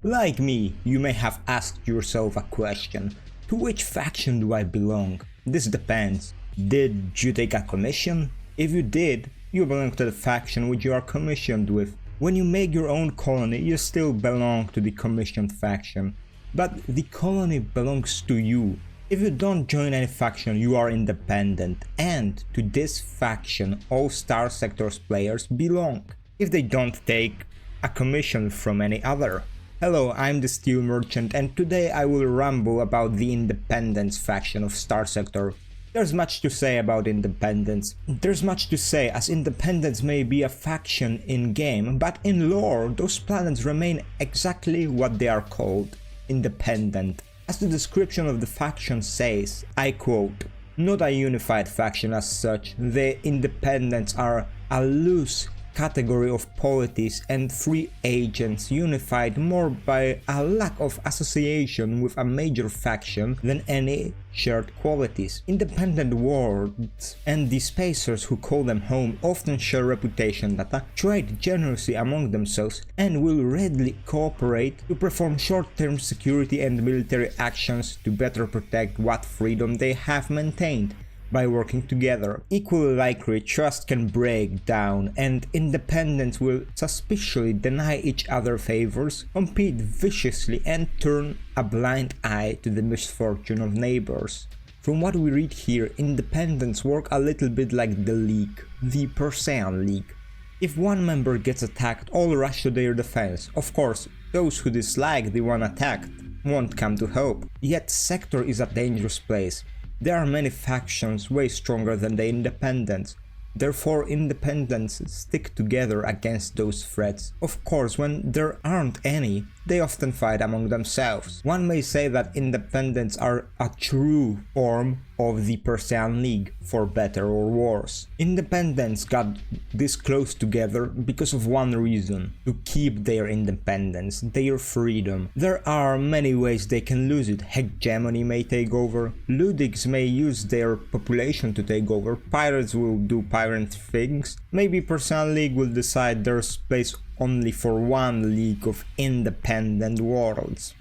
Like me, you may have asked yourself a question: to which faction do I belong? This depends. Did you take a commission? If you did, you belong to the faction which you are commissioned with. When you make your own colony, you still belong to the commissioned faction, but the colony belongs to you. If you don't join any faction, you are independent, and to this faction all Starsector's players belong, if they don't take a commission from any other. Hello, I'm the Steel Merchant, and today I will ramble about the Independence faction of Starsector. There's much to say about Independence. There's much to say, as Independence may be a faction in-game, but in lore, those planets remain exactly what they are called: independent. As the description of the faction says, I quote, "Not a unified faction as such, the Independents are a loose category of polities and free agents unified more by a lack of association with a major faction than any shared qualities. Independent worlds and the spacers who call them home often share reputation data, trade generously among themselves, and will readily cooperate to perform short-term security and military actions to better protect what freedom they have maintained. By working together, equally likely trust can break down, and independents will suspiciously deny each other favors, compete viciously, and turn a blind eye to the misfortune of neighbors." From what we read here, independents work a little bit like the League, the Persean League. If one member gets attacked, all rush to their defense. Of course, those who dislike the one attacked won't come to help. Yet Sector is a dangerous place. There are many factions way stronger than the independents. Therefore, independents stick together against those threats. Of course, when there aren't any, they often fight among themselves. One may say that independents are a true form of the Persean League, for better or worse. Independents got this close together because of one reason: to keep their independence, their freedom. There are many ways they can lose it. Hegemony may take over, Ludics may use their population to take over, pirates will do pirate things, maybe Persean League will decide there's place only for one league of independent worlds.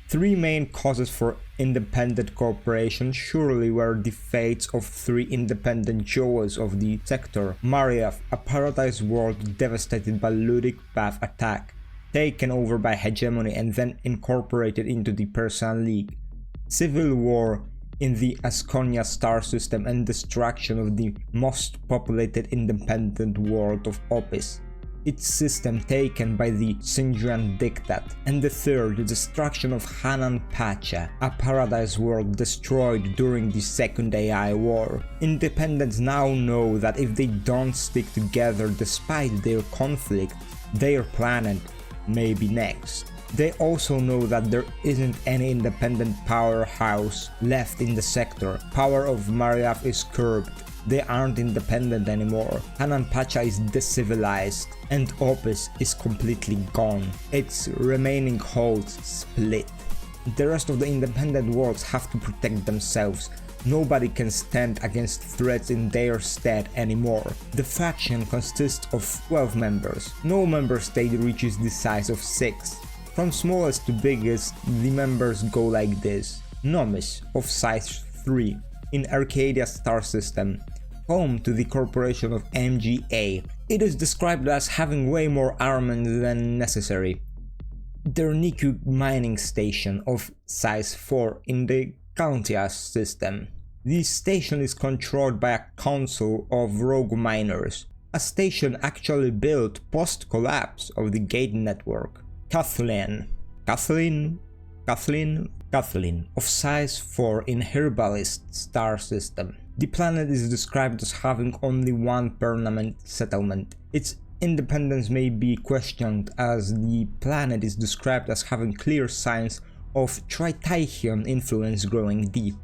Three main causes for independent cooperation surely were the fates of three independent jewels of the sector: Mariath, a paradise world devastated by Ludic Path attack, taken over by Hegemony and then incorporated into the Persean League; Civil War in the Asconia star system, and destruction of the most populated independent world of Opis, its system taken by the Sindrian Diktat; and the third, the destruction of Hanan Pacha, a paradise world destroyed during the Second AI War. Independents now know that if they don't stick together despite their conflict, their planet may be next. They also know that there isn't any independent powerhouse left in the sector. Power of Mariath is curbed. They aren't independent anymore. Hanan Pacha is decivilized, and Opis is completely gone. Its remaining holds split. The rest of the independent worlds have to protect themselves. Nobody can stand against threats in their stead anymore. The faction consists of 12 members. No member state reaches the size of 6. From smallest to biggest, the members go like this: Nomis, of size 3, in Arcadia star system, home to the corporation of MGA. It is described as having way more armament than necessary. Derniku mining station, of size 4, in the Countias system. This station is controlled by a council of rogue miners, a station actually built post-collapse of the Gate network. Kathleen, of size 4, in Herbalist star system. The planet is described as having only one permanent settlement. Its independence may be questioned, as the planet is described as having clear signs of Tritaichian influence growing deep.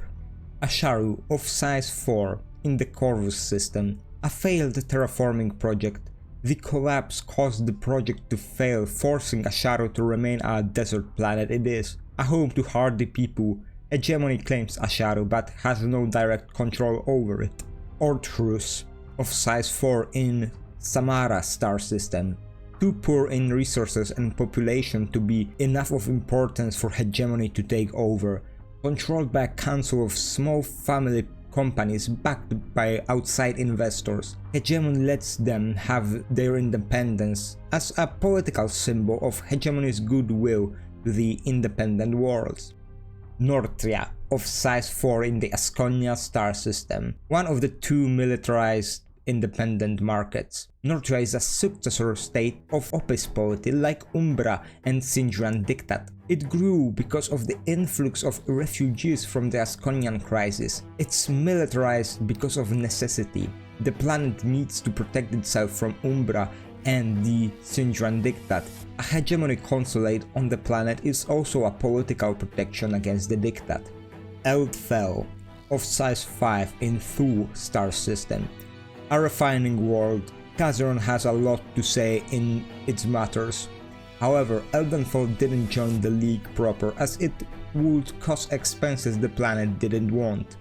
Asharu, of size 4, in the Corvus system, a failed terraforming project. The collapse caused the project to fail, forcing Asharu to remain a desert planet it is, a home to hardy people. Hegemony claims Asharu but has no direct control over it. Ortrus, of size 4, in Samara star system. too poor in resources and population to be enough of importance for hegemony to take over. Controlled by a council of small family companies backed by outside investors, hegemony lets them have their independence as a political symbol of hegemony's goodwill to the independent worlds. Nortria, of size 4 in the Asconia star system, one of the two militarized independent markets. Nortria is a successor state of Opis polity like Umbra and Sindrian Diktat. It grew because of the influx of refugees from the Asconian crisis. It's militarized because of necessity. The planet needs to protect itself from Umbra and the Sindrian Diktat. A hegemony consulate on the planet is also a political protection against the Diktat. Eldfell, of size 5 in Thu star system. A refining world, Kazeron has a lot to say in its matters. However, Eldenfell didn't join the League proper as it would cause expenses the planet didn't want.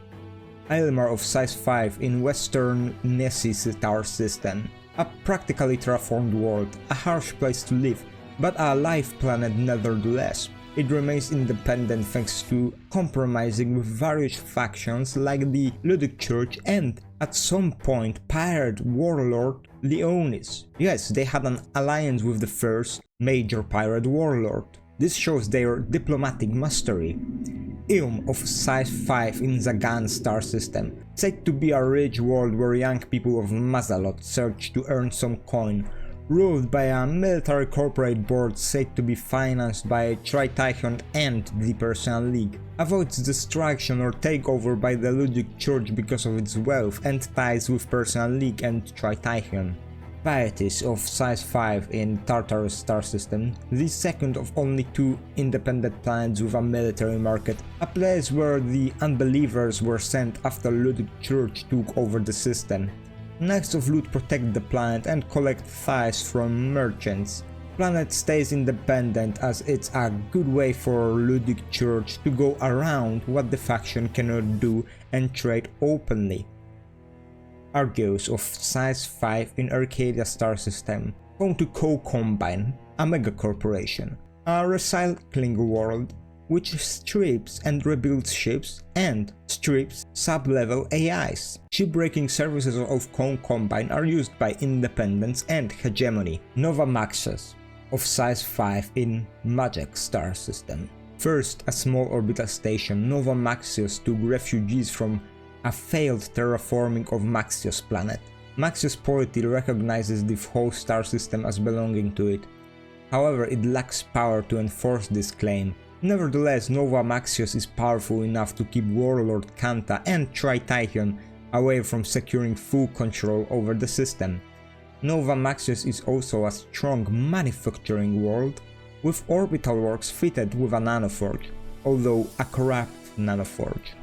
Ilmar of size 5 in Western Nessie star system. A practically terraformed world, a harsh place to live, but a life planet nevertheless. It remains independent thanks to compromising with various factions like the Ludic Church and, at some point, pirate warlord Leonis. Yes, they had an alliance with the first major pirate warlord. This shows their diplomatic mastery. Ilm of size 5 in Zagan star system, said to be a rich world where young people of Mazalot search to earn some coin, ruled by a military corporate board said to be financed by Tritaichon and the Personal League, avoids destruction or takeover by the Ludic Church because of its wealth and ties with Personal League and Tritaichon. Pietis of size 5 in Tartarus star system, the second of only two independent planets with a military market, a place where the unbelievers were sent after Ludic Church took over the system. Knights of Loot protect the planet and collect thighs from merchants. Planet stays independent as it's a good way for Ludic Church to go around what the faction cannot do and trade openly. Argeos of size 5 in Arcadia star system, home to Co-Combine, a mega corporation, a recycling world which strips and rebuilds ships and strips sub-level AIs. Shipbreaking services of Co-Combine are used by Independence and Hegemony. Nova Maxus, of size 5 in Magic star system. First, a small orbital station, Nova Maxius took refugees from a failed terraforming of Maxius planet. Maxius polity recognizes the whole star system as belonging to it. However, it lacks power to enforce this claim. Nevertheless, Nova Maxius is powerful enough to keep Warlord Kanta and Tritaichon away from securing full control over the system. Nova Maxius is also a strong manufacturing world, with orbital works fitted with a nanoforge, although a corrupt nanoforge.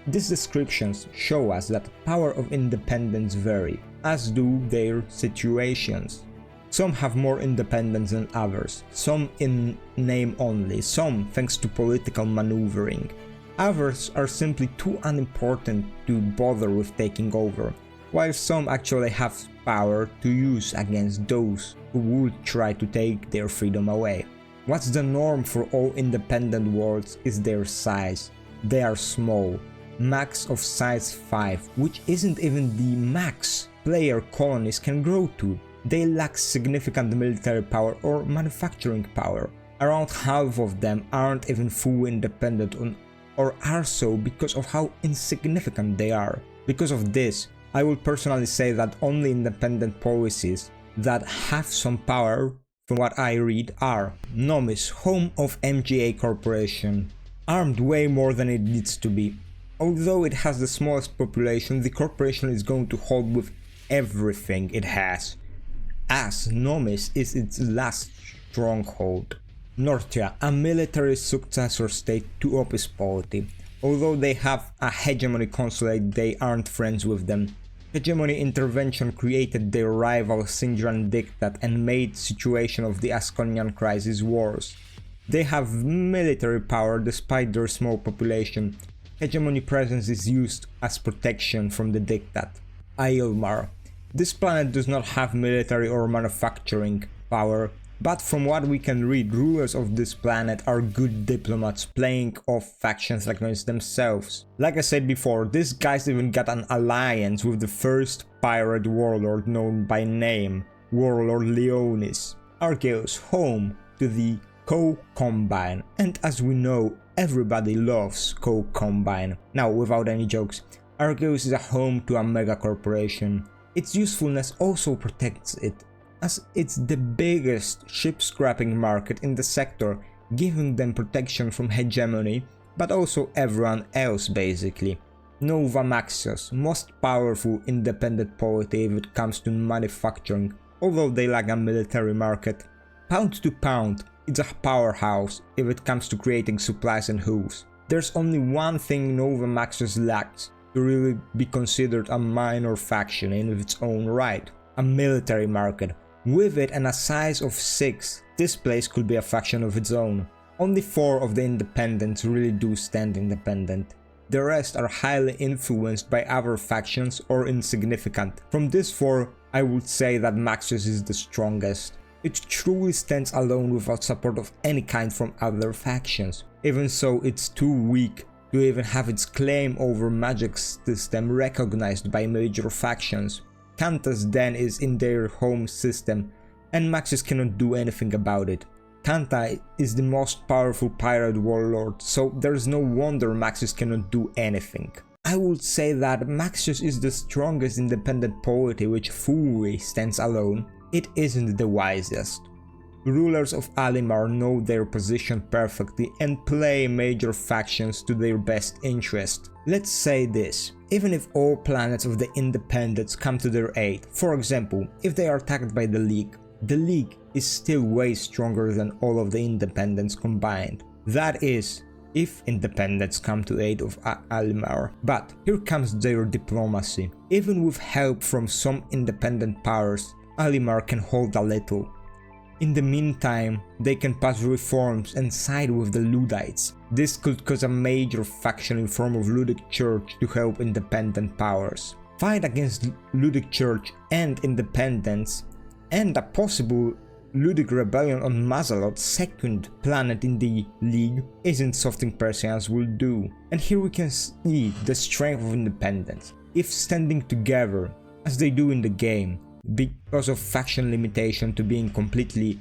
These descriptions show us that power of independence vary, as do their situations. Some have more independence than others, some in name only, some thanks to political maneuvering. Others are simply too unimportant to bother with taking over, while some actually have power to use against those who would try to take their freedom away. What's the norm for all independent worlds is their size. They are small. Max of size 5, which isn't even the max player colonies can grow to. They lack significant military power or manufacturing power. Around half of them aren't even fully independent or are so because of how insignificant they are. Because of this, I would personally say that only independent policies that have some power, from what I read, are Nomis, home of MGA Corporation, armed way more than it needs to be. Although it has the smallest population, the corporation is going to hold with everything it has, as Nomis is its last stronghold. Nortia, a military successor state to Opis polity. Although they have a hegemony consulate, they aren't friends with them. Hegemony intervention created their rival Sindrian Diktat and made situation of the Asconian crisis worse. They have military power despite their small population. Hegemony presence is used as protection from the Diktat. Ailmar. This planet does not have military or manufacturing. power, but from what we can read, rulers of this planet are good diplomats playing off factions against themselves. Like I said before, these guys even got an alliance with the first pirate warlord known by name, Warlord Leonis. Arceus, home to the Co-Combine, and as we know, everybody loves Co-Combine. Now, without any jokes, Arceus is a home to a mega corporation. Its usefulness also protects it, as it's the biggest ship scrapping market in the sector, giving them protection from hegemony, but also everyone else basically. Nova Maxios, most powerful independent polity if it comes to manufacturing, although they lack a military market. Pound to pound, it's a powerhouse if it comes to creating supplies and hooves. There's only one thing Nova Maxios lacks to really be considered a minor faction in its own right: a military market. With it and a size of 6, this place could be a faction of its own. Only 4 of the independents really do stand independent. The rest are highly influenced by other factions or insignificant. From these 4, I would say that Maxios is the strongest. It truly stands alone without support of any kind from other factions. Even so, it's too weak to even have its claim over magic system recognized by major factions. Kanta's den is in their home system, and Maxios cannot do anything about it. Kanta is the most powerful pirate warlord, so there's no wonder Maxios cannot do anything. I would say that Maxios is the strongest independent polity which fully stands alone. It isn't the wisest. Rulers of Alimar know their position perfectly and play major factions to their best interest. Let's say this: even if all planets of the independents come to their aid, for example, if they are attacked by the League is still way stronger than all of the independents combined. That is, if independents come to aid of Alimar. But here comes their diplomacy. Even with help from some independent powers, Alimar can hold a little. In the meantime, they can pass reforms and side with the Luddites. This could cause a major faction in form of Ludic Church to help independent powers. Fight against Ludic Church and independents, and a possible Ludic rebellion on Mazalot's second planet in the League isn't something Persians will do. And here we can see the strength of independence. If standing together, as they do in the game, because of faction limitation to being completely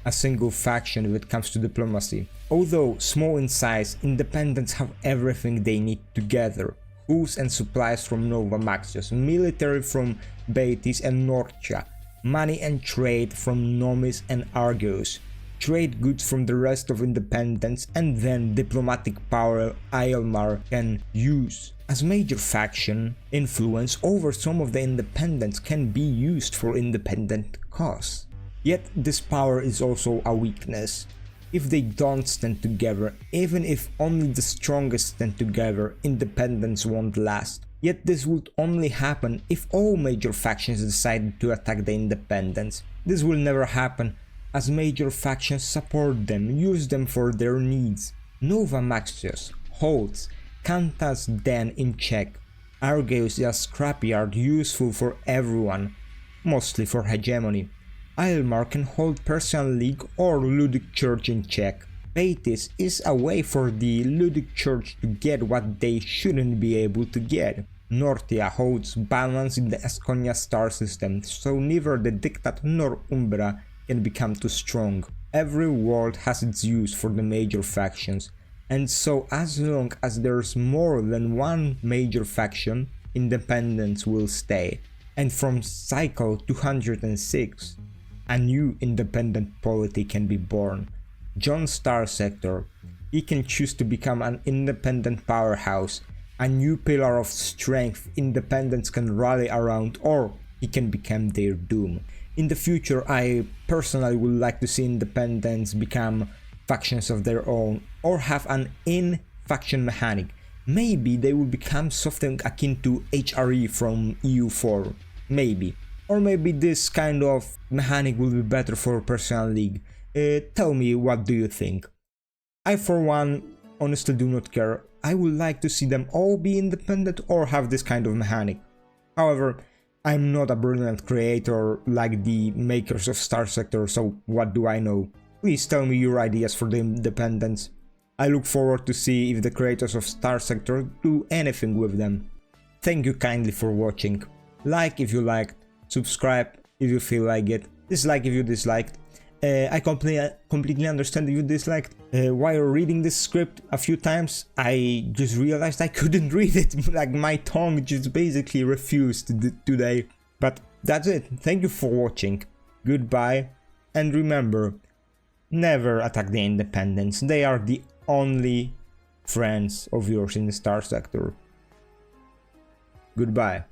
a single faction when it comes to diplomacy. Although small in size, independents have everything they need together. Hooves and supplies from Nova Maxios, military from Betis and Norcia, money and trade from Nomis and Argeus, trade goods from the rest of independents, and then diplomatic power Aelmar can use. As major faction, influence over some of the independents can be used for independent cause. Yet this power is also a weakness. If they don't stand together, even if only the strongest stand together, independence won't last. Yet this would only happen if all major factions decided to attack the independents. This will never happen, as major factions support them, use them for their needs. Nova Maxios holds Kanta's den in check. Argeus is a scrapyard useful for everyone, mostly for hegemony. Aelmar can hold Persian League or Ludic Church in check. Betis is a way for the Ludic Church to get what they shouldn't be able to get. Nortia holds balance in the Asconia star system, so neither the Dictat nor Umbra can become too strong. Every world has its use for the major factions, and so as long as there's more than one major faction, independence will stay. And from cycle 206, a new independent polity can be born. John Starsector. He can choose to become an independent powerhouse, a new pillar of strength independents can rally around, or he can become their doom. In the future, I personally would like to see independents become factions of their own, or have an in-faction mechanic. Maybe they will become something akin to HRE from EU4. Maybe. Or maybe this kind of mechanic will be better for Personal League. Tell me, what do you think? I for one honestly do not care. I would like to see them all be independent or have this kind of mechanic. However, I'm not a brilliant creator like the makers of Starsector, so what do I know? Please tell me your ideas for the independence. I look forward to see if the creators of Starsector do anything with them. Thank you kindly for watching. Like if you liked, subscribe if you feel like it, dislike if you disliked. I completely understand if you disliked. While reading this script a few times, I just realized I couldn't read it, like my tongue just basically refused today. But that's it, thank you for watching, goodbye, and remember, never attack the independents, they are the only friends of yours in the Starsector. Goodbye.